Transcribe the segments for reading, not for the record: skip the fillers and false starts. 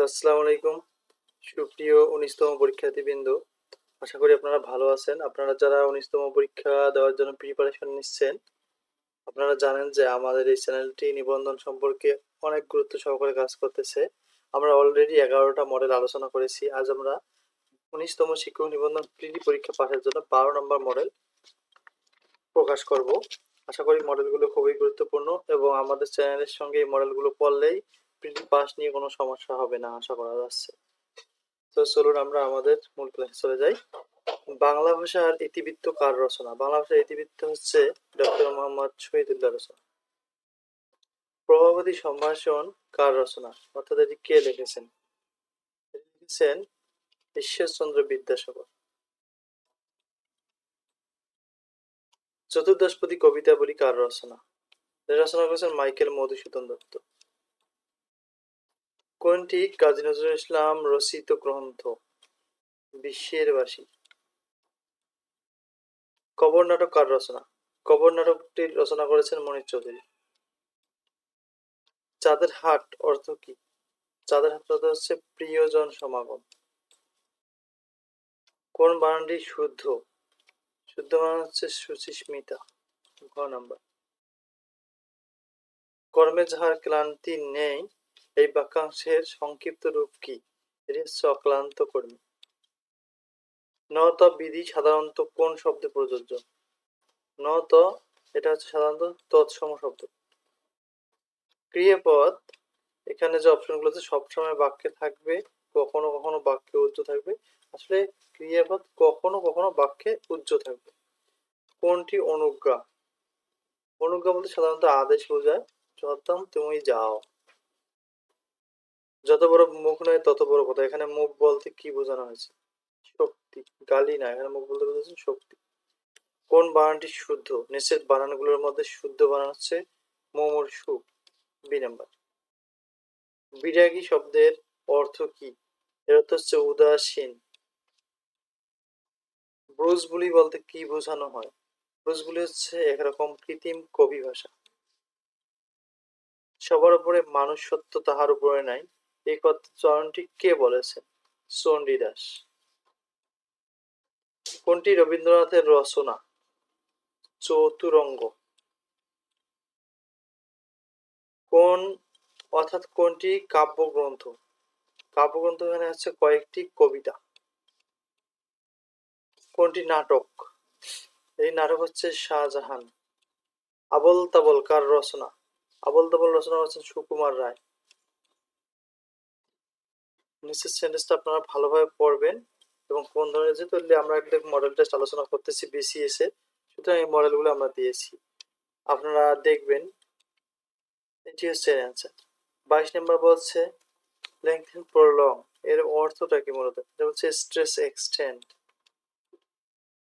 আসসালামু আলাইকুম। সুপ্রিয় ১৯তম পরীক্ষার্থীবৃন্দ, আশা করি আপনারা ভালো আছেন। আপনারা যারা ১৯তম পরীক্ষা দেওয়ার জন্য প্রিপারেশন নিচ্ছেন, আপনারা জানেন যে আমাদের এই চ্যানেলটি নিবন্ধন সম্পর্কে অনেক গুরুত্ব সহকারে কাজ করতেছে। আমরা অলরেডি ১১টা মডেল আলোচনা করেছি। আজ আমরা ১৯তম শিক্ষক নিবন্ধন প্রিলি পরীক্ষা পাসের জন্য ১২ নম্বর মডেল প্রকাশ করব। আশা করি মডেলগুলো খুবই গুরুত্বপূর্ণ এবং আমাদের চ্যানেলের সঙ্গে এই মডেলগুলো পড়লেই প্রিলি পাস নিয়ে কোনো সমস্যা হবে না আশা করা যাচ্ছে। তো চলুন আমরা আমাদের মূল ক্লাসে চলে যাই। বাংলা ভাষার ইতিবৃত্ত কার রচনা? বাংলা ভাষার ইতিবৃত্ত হচ্ছে ডক্টর মোহাম্মদ শহীদুল্লাহ রচনা। প্রভাবতী সম্ভাষণ কার রচনা? অর্থাৎ এটি কে লিখেছেন? লিখেছেন ঈশ্বরচন্দ্র বিদ্যাসাগর। চতুর্দশপদী কবিতাবলী কার রচনা? রচনা করেছেন মাইকেল মধুসূদন দত্ত। কোনটি কাজী নজরুল ইসলাম রচিত গ্রন্থ? বিশ্বের বাসী। কবর নাটক কার রচনা? কবর নাটকটি রচনা করেছেন মনির চৌধুরী। চাঁদের হাট অর্থ কি? চাঁদের হাট অর্থ হচ্ছে প্রিয়জন সমাগম। কোন বানানটি শুদ্ধ? শুদ্ধ বানান হচ্ছে সুচিস্মিতা। ঘ নাম্বার। কর্মে যাহার ক্লান্তি নেই এই বাক্যাংশের সংক্ষিপ্ত রূপ কি? এটি হচ্ছে অক্লান্ত কর্মী। নত বিধি সাধারণত কোন শব্দে প্রযোজ্য? নত এটা হচ্ছে সাধারণত তৎসম শব্দ। ক্রিয়াপদ এখানে যে অপশনগুলো আছে সবসময় বাক্যে থাকবে, কখনো কখনো বাক্যে উজ্জ্ব থাকবে। আসলে ক্রিয়াপদ কখনো কখনো বাক্যে উজ্জ্ব থাকবে। কোনটি অনুজ্ঞা? অনুজ্ঞা বলতে সাধারণত আদেশ বোঝায়। যথাম তুমি যাও। যত বড় মুখ নয় তত বড় কথা। এখানে মুখ বলতে কি বোঝানো হয়েছে? শক্তি। গালি না, এখানে মুখ বলতে বোঝাচ্ছে শক্তি। কোন বানানটি শুদ্ধ? নিচের বানানগুলোর মধ্যে শুদ্ধ বানান হচ্ছে মুমূর্ষু। B number. বিরাগী শব্দের অর্থ কি? এর অর্থ হচ্ছে উদাসীন। ব্রুজবুলি বলতে কি বোঝানো হয়? ব্রুজবুলি হচ্ছে একরকম কৃত্রিম কবি ভাষা। সবার উপরে মানুষ সত্য তাহার উপরে নাই, এই চরণটি কে বলেছেন? চণ্ডীদাস। কোনটি রবীন্দ্রনাথের রচনা? চতুরঙ্গ। কোন অর্থাৎ কোনটি কাব্যগ্রন্থ? কাব্যগ্রন্থ এখানে হচ্ছে কয়েকটি কবিতা। কোনটি নাটক? এই নাটক হচ্ছে শাহজাহান। আবল তাবল কার রচনা? আবল তাবল রচনা করেছেন সুকুমার রায়। নিচের সেন্টেন্সটা আপনারা ভালোভাবে পড়বেন এবং কোন ধরনের, যেহেতু আমরা একটা মডেল টেস্ট আলোচনা করতেছি বিসিএস এ, সুতরাং এই মডেলগুলো আমরা দিয়েছি, আপনারা দেখবেন। এটি হচ্ছে অ্যান্সার। 22 নম্বর বলছে লেংথেন প্রলং, এর অর্থটা কি মূলত? এটা হচ্ছে স্ট্রেস এক্সটেন্ড।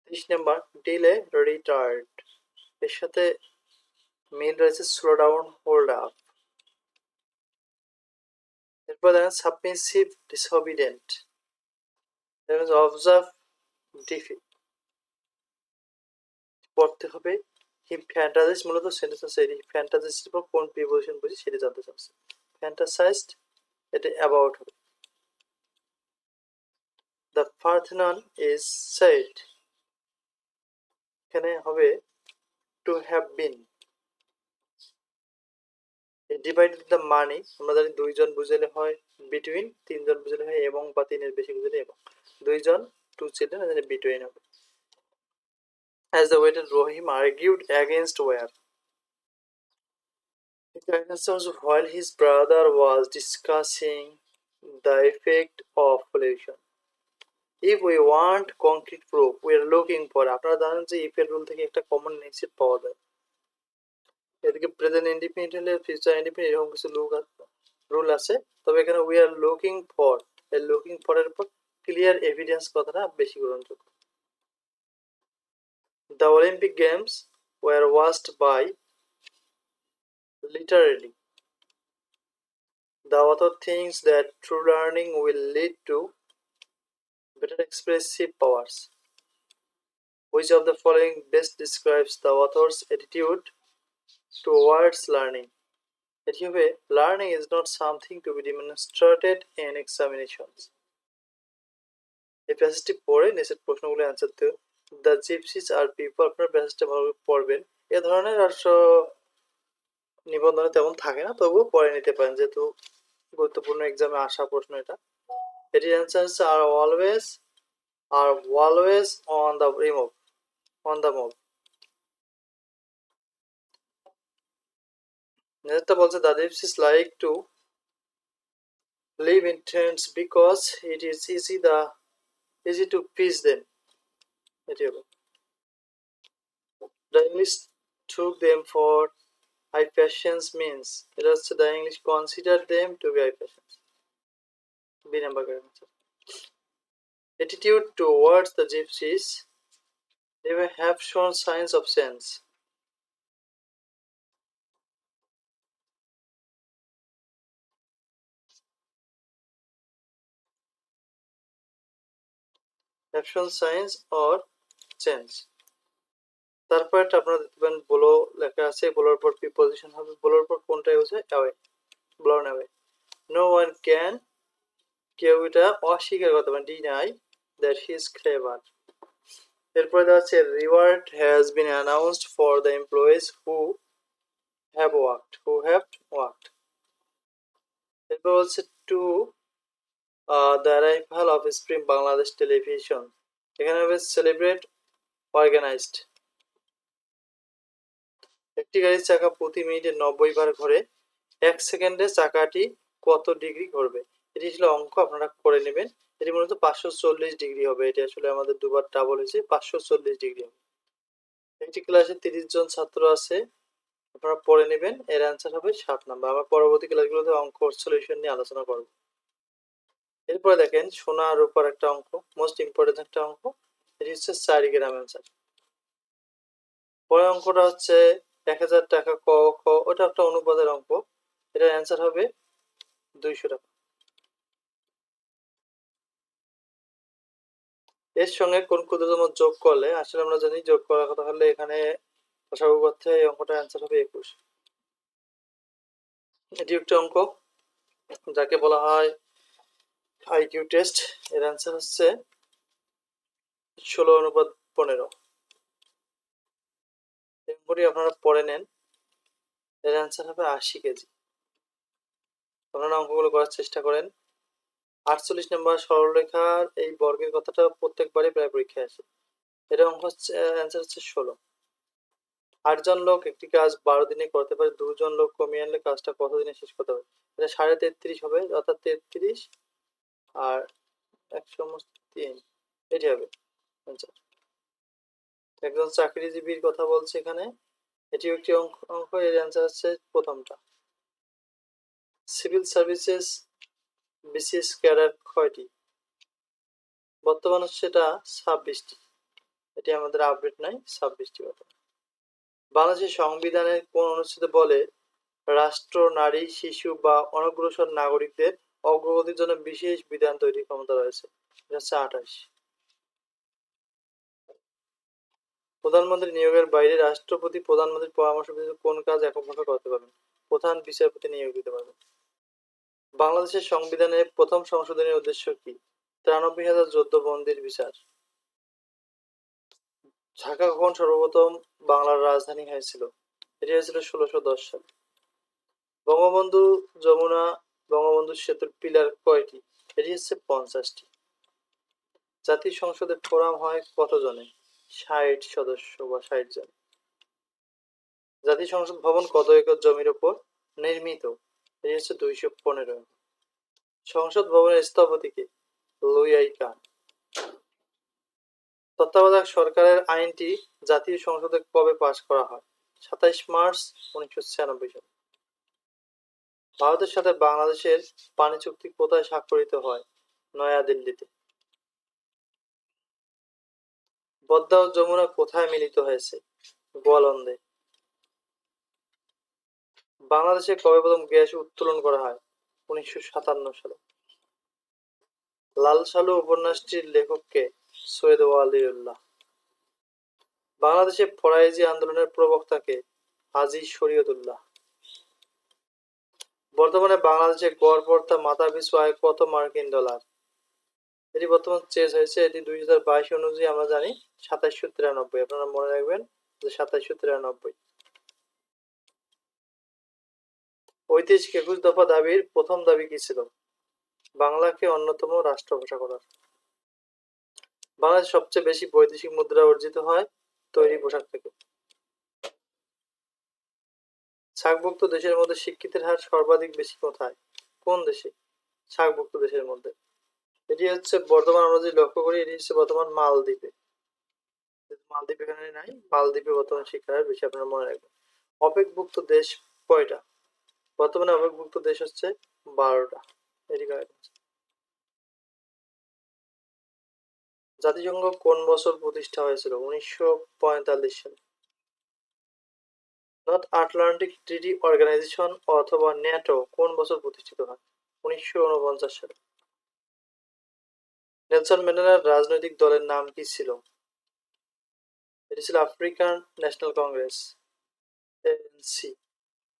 23 নম্বর ডিলে রিটার্ড, এর সাথে মিল রয়েছে স্লো ডাউন হোল্ড আপ। এরপর দেখেন সাবমিসিভ ডিসঅবিডেন্ট, অবজার্ভ ডিফিট পড়তে হবে। হি ফ্যান্টাসাইজ, মূলত সেন্টেন্স হচ্ছে এটি ফ্যান্টাসাইজের পর কোন প্রিপোজিশন বুঝি সেটা জানতে চাচ্ছে। ফ্যান্টাসাইজড এটা অ্যাবাউট হবে। দ্য পার্থেনন ইজ সেড, এখানে হবে to have been. Divided the money, আমরা জানি দুইজন বুঝালে হয় বিটুইন, তিনজন বুঝালে হয় এবং, বা তিনের বেশি বুঝালে এবং। দুইজন টু চিলড্রেন, এখানে বিটুইন হবে। As the waited Rohim argued against where? While his brother was discussing the effect of pollution. If we want concrete proof, we are looking for, আপনারা জানেন যে if এর রুল থেকে একটা কমন নিশ্চিত পাওয়া যায়। এদিকে প্রেজেন্ট ইন্ডিপেন্ডেন্ট হলে ফিউচার ইন্ডিপেন্ডেন্ট এরকম কিছু রুল আছে, তবে এখানে উই আর লুকিং ফর, এই লুকিং ফর এর পর ক্লিয়ার এভিডেন্স কথাটা বেশি গ্রহণযোগ্য। The Olympic Games were watched by literally. The author thinks that true learning will lead to better expressive powers. Which of the following best describes the author's attitude towards learning? এটি হবে learning is not something to be demonstrated in examinations. এই প্যাসেজটি পড়ে নিচের প্রশ্নগুলো answer দিও। The gypsies R people, আপনার প্যাসেজটা ভালোভাবে পড়বেন। এ ধরনের রাষ্ট্র নিবন্ধনে তেমন থাকে না, তবুও পড়ে নিতে পারেন যেহেতু গুরুত্বপূর্ণ এক্সামে আসা প্রশ্ন এটা। এটির অ্যান্সার হচ্ছে আর always on the remove, on the move. নেক্সটটা বলছে the gypsies like to live in tents because it is easy to please them. এটি হবে the English took them for high fashions means, এটা হচ্ছে the English consider them to be high fashions। B number করে attitude towards the gypsies, they have shown signs of sense, have shown signs or change। তারপর আপনারা দেখতে পাবেন বলো লেখা আছে, বলার পর প্রিপজিশন হবে, বলার পর কোনটা হচ্ছে away, blown away. No one can, কেউ এটা অস্বীকার করতে পারে, deny that he is clever. এরপরে দেওয়া আছে reward has been announced for the employees who have worked. এরপর হচ্ছে to the arrival of spring Bangladesh Television, এখানে হবে সেলিব্রেট অর্গানাইজড। একটি গাড়ির চাকা প্রতি মিনিটে 90 বার ঘোরে, 1 সেকেন্ডে চাকাটি কত ডিগ্রি ঘুরবে? এটি ছিল অঙ্ক, আপনারা করে নেবেন। এটি মূলত 540 ডিগ্রি হবে, এটি আসলে আমাদের দুবার ডাবল হয়েছে, 540 ডিগ্রি হবে। একটি ক্লাসে 30 জন ছাত্র আছে, আপনারা পড়ে নেবেন। এর অ্যান্সার হবে 7 নাম্বার। আমরা পরবর্তী ক্লাসগুলোতে অঙ্ক সলিউশন নিয়ে আলোচনা করব। এরপরে দেখেন সোনা রূপার একটা অঙ্ক, মোস্ট ইম্পর্টেন্ট একটা অঙ্ক, এটি হচ্ছে 4 গ্রাম অ্যান্সার। পরের অঙ্কটা হচ্ছে 1000 টাকা ক খ, ওটা একটা অনুপাতের অঙ্ক, এটার অ্যান্সার হবে 200 টাকা। এর সঙ্গে কোন ক্ষুদ্রতম যোগ করলে, আসলে আমরা জানি যোগ করার কথা হলে এখানে লসাগু করতে হয়, এই অঙ্কটার অ্যান্সার হবে 21। এটি একটা অঙ্ক যাকে বলা হয় আইকিউ টেস্ট, এর অ্যান্সার হচ্ছে 16:15। অঙ্কটি আপনারা পড়ে নেন, এর অ্যান্সার হবে 80 কেজি। আপনারা অঙ্কগুলো করার চেষ্টা করেন। 48 নম্বর সরলরেখার এই বর্গের কথাটা প্রত্যেকবারই প্রায় পরীক্ষায় আসে, এটা অঙ্ক হচ্ছে অ্যান্সার হচ্ছে 16। 8 জন লোক একটি কাজ 12 দিনে করতে পারে, 2 জন লোক কমিয়ে আনলে কাজটা কত দিনে শেষ করতে হবে? এটা 33.5 হবে, অর্থাৎ 33 আর 103, এটি হবে আনসার। একজন চাকরিজীবীর কথা বলছে এখানে, এটিও একটি অঙ্ক, এর অ্যান্সার হচ্ছে প্রথমটা। সিভিল সার্ভিসেস বিসিএস ক্যাডার কয়টি? বর্তমান হচ্ছে এটা 26টি, এটি আমাদের আপডেট নাই, 26টি বর্তমান। বাংলাদেশের সংবিধানের কোন অনুচ্ছেদে বলে রাষ্ট্র নারী, শিশু বা অনগ্রসর নাগরিকদের অগ্রগতির জন্য বিশেষ বিধান তৈরির ক্ষমতা রয়েছে? এটা হচ্ছে 28। প্রধানমন্ত্রী নিয়োগের বাইরে রাষ্ট্রপতি প্রধানমন্ত্রীর পরামর্শ ব্যতীত কোন কাজ এককভাবে করতে পারবেন? প্রধান বিচারপতি নিয়োগ দিতে পারবেন। বাংলাদেশের সংবিধানের প্রথম সংশোধনের উদ্দেশ্য কি? 93,000 যুদ্ধবন্দীর বিচার। ঢাকা কখন সর্বপ্রথম বাংলার রাজধানী হয়েছিল? এটি হয়েছিল 1610 সালে। বঙ্গবন্ধু যমুনা বঙ্গবন্ধু সেতুর পিলার কয়টি? এটি হচ্ছে 50টি। জাতীয় সংসদে ফোরাম হয় কত জনে? 60 সদস্য বা 60 জন। জাতীয় সংসদ ভবন কত একর জমির উপর নির্মিত? এটি হচ্ছে 215। সংসদ ভবনের স্থপতি কে? লুই আই কান। তত্ত্বাবধায়ক সরকারের আইনটি জাতীয় সংসদে কবে পাশ করা হয়? 27 মার্চ 1996 সালে। ভারতের সাথে বাংলাদেশের পানি চুক্তি কোথায় স্বাক্ষরিত হয়? নয়াদিল্লিতে। পদ্মা ও যমুনা কোথায় মিলিত হয়েছে? গোয়ালন্দে। বাংলাদেশে কবে প্রথম গ্যাস উত্তোলন করা হয়? 1957 সালে। লাল সালু উপন্যাসটির লেখক কে? সৈয়দ ওয়ালিউল্লাহ। বাংলাদেশে ফরাইজি আন্দোলনের প্রবক্তা কে? হাজী শরীয়তুল্লাহ। বর্তমানে বাংলাদেশে গড় পড়তা মাথা পিছু আয় কত মার্কিন ডলার? এটি বর্তমান চেঞ্জ হয়েছে, এটি 2022 অনুযায়ী আমরা জানি 2793। আপনারা মনে রাখবেন যে 2793। ঐতিহাসিক 21 দফা দাবির প্রথম দাবি কি ছিল? বাংলাকে অন্যতম রাষ্ট্রভাষা করার। বাংলাদেশ সবচেয়ে বেশি বৈদেশিক মুদ্রা অর্জিত হয় তৈরি পোশাক থেকে। সার্কভুক্ত দেশের মধ্যে শিক্ষিতের হার সর্বাধিক বেশি কোথায়? কোন দেশে? সার্কভুক্ত দেশের মধ্যে। এটি হচ্ছে বর্তমান আমরা যদি লক্ষ্য করি, এটি হচ্ছে বর্তমান মালদ্বীপে। মালদ্বীপ এখানে নাই, মালদ্বীপে বর্তমান শিক্ষার হার বেশি, আপনারা মনে রাখবেন। অপেকভুক্ত দেশ কয়টা? বর্তমানে অপেকভুক্ত দেশ হচ্ছে 12টা। এটি কারেক্ট। জাতিসংঘ কোন বছর প্রতিষ্ঠা হয়েছিল? 1945 সালে। নর্থ আটলান্টিক ট্রিটি অর্গানাইজেশন অথবা ন্যাটো কোন বছর প্রতিষ্ঠিত হয়? 1949 সালে। নেলসন ম্যান্ডেলার রাজনৈতিক দলের নাম কি ছিল? এটি ছিল আফ্রিকান ন্যাশনাল কংগ্রেস, ANC।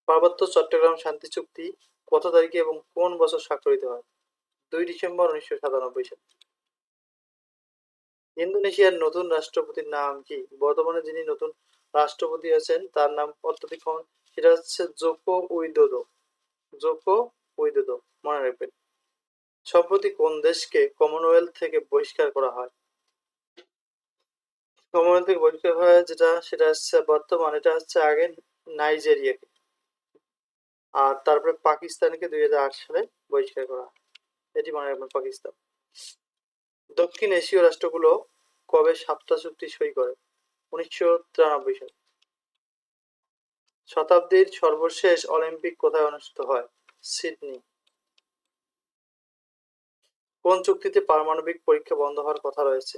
পার্বত্য চট্টগ্রাম শান্তি চুক্তি কত তারিখে এবং কোন বছর স্বাক্ষরিত হয়? 2 ডিসেম্বর 1997 সালে। ইন্দোনেশিয়ার নতুন রাষ্ট্রপতির নাম কি? বর্তমানে যিনি নতুন রাষ্ট্রপতি আছেন তার নাম অত্যধিক সেটা হচ্ছে জোকো উইদোদো। জোকো উইদোদো, মনে রাখবেন। সম্প্রতি কোন দেশকে কমনওয়েলথ থেকে বহিষ্কার করা হয়? কমনওয়েলথ থেকে বহিষ্কার হয় সেটা হচ্ছে বর্তমান, এটা হচ্ছে আগে নাইজেরিয়াকে, আর তারপরে পাকিস্তানকে 2008 সালে বহিষ্কার করা হয়। এটি মনে রাখবেন, পাকিস্তান। দক্ষিণ এশীয় রাষ্ট্রগুলো কবে সাতটা চুক্তি সই করে? 1993 সালে। শতাব্দীর সর্বশেষ অলিম্পিক কোথায় অনুষ্ঠিত হয়? সিডনি। কোন চুক্তিতে পারমাণবিক পরীক্ষা বন্ধ হওয়ার কথা রয়েছে?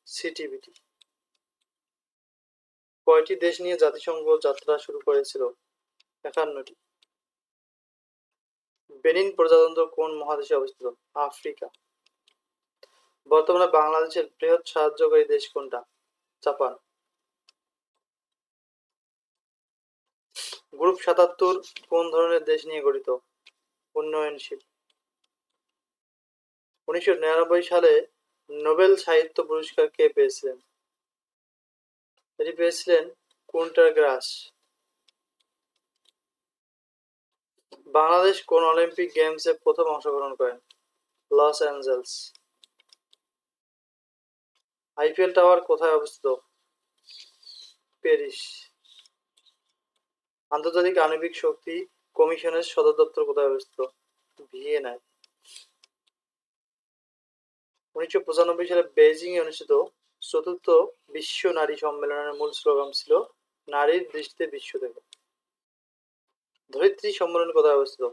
সিটিবিটি। কয়টি দেশ নিয়ে জাতিসংঘ যাত্রা শুরু করেছিল? 51টি। বেনিন প্রজাতন্ত্র কোন মহাদেশে অবস্থিত? আফ্রিকা। বর্তমানে বাংলাদেশের বৃহৎ সাহায্যকারী দেশ কোনটা? জাপান। গ্রুপ 77 কোন ধরনের দেশ নিয়ে গঠিত? উন্নয়নশীল। 1999 সালে নোবেল সাহিত্য পুরস্কার কে পেয়েছিলেন? এটি পেয়েছিলেন কুন্টার গ্রাস। বাংলাদেশ কোন অলিম্পিক গেমসে প্রথম অংশগ্রহণ করেন? Los Angeles. আইফেল টাওয়ার কোথায় অবস্থিত? প্যারিস। আন্তর্জাতিক আণবিক শক্তি কমিশনের সদর দপ্তর কোথায় অবস্থিত? ভিয়েনায়। 1995 সালে বেইজিং এ অনুষ্ঠিত চতুর্থ বিশ্ব নারী সম্মেলনের মূল স্লোগান ছিল নারীর দৃষ্টিতে বিশ্ব দেখো। ধরিত্রী সম্মেলন কোথায় অবস্থিত?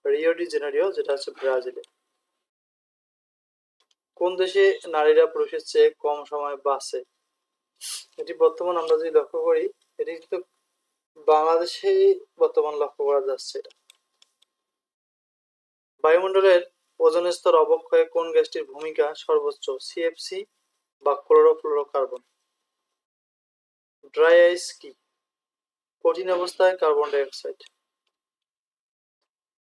রিও ডি জেনেরিও, যেটা হচ্ছে ব্রাজিলে। কোন দেশে নারীরা পুরুষের চেয়ে কম সময় বাঁচে? এটি বর্তমান আমরা যদি লক্ষ্য করি, এটি কিন্তু বাংলাদেশেই বর্তমান লক্ষ্য করা যাচ্ছে। এটা বায়ুমণ্ডলের ওজোন স্তর অবক্ষয়ে কোন গ্যাসটির ভূমিকা সর্বোচ্চ? সিএফসি বা ক্লোরোফ্লোরোকার্বন। ড্রাই আইস কি? কঠিন অবস্থায় কার্বন ডাই অক্সাইড।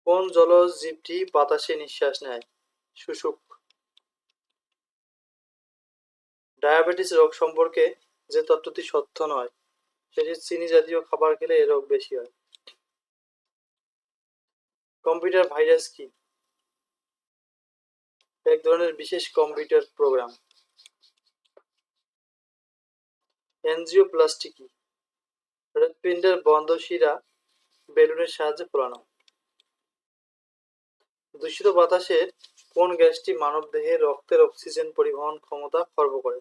কোন জলজ জীবটি বাতাসে নিঃশ্বাস নেয়? শুশুক। ডায়াবেটিস রোগ সম্পর্কে যে তত্ত্বটি সত্য নয়, সেটি চিনি জাতীয় খাবার খেলে এ রোগ বেশি হয়। কম্পিউটার ভাইরাস কি? এক ধরনের বিশেষ কম্পিউটার প্রোগ্রাম। এনজিওপ্লাস্টি কি? হৃৎপিণ্ডের বন্ধ শিরা বেলুনের সাহায্যে ফোলানো। দূষিত বাতাসের কোন গ্যাসটি মানবদেহে রক্তের অক্সিজেন পরিবহন ক্ষমতা খর্ব করে?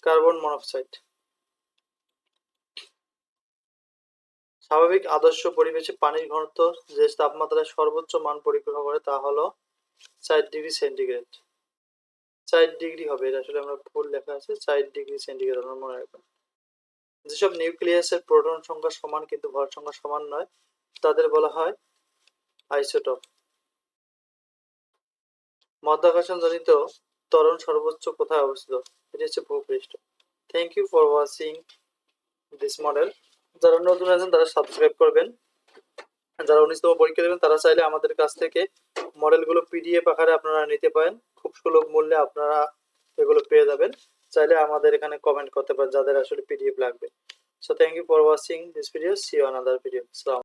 Carbon monoxide. স্বাভাবিক আদর্শ পরিবেশে পানির ঘনত্ব যে তাপমাত্রায় সর্বোচ্চ মান পরীক্ষা করে তা হলো 4°C। 4° হবে, এটা আসলে আমরা ভুল লেখা আছে, 4°C আমরা মনে রাখবেন। যেসব নিউক্লিয়াসের প্রোটন সংখ্যা সমান কিন্তু ভর সংখ্যা সমান নয় তাদের বলা হয় আইসোটপ। মাধ্যাকর্ষণ জনিত ত্বরণ সর্বোচ্চ কোথায় অবস্থিত? এটি হচ্ছে ভূপৃষ্ঠ। Thank you for watching this model. যারা নতুন আছেন তারা সাবস্ক্রাইব করবেন। যারা 19তম পরীক্ষা দেবেন তারা চাইলে আমাদের কাছ থেকে মডেলগুলো পিডিএফ আকারে আপনারা নিতে পারেন। খুব সুলভ মূল্যে আপনারা এগুলো পেয়ে যাবেন। চাইলে আমাদের এখানে কমেন্ট করতে পারেন যাদের আসলে পিডিএফ লাগবে। So thank you for watching this video. See you on other video. আসসালামু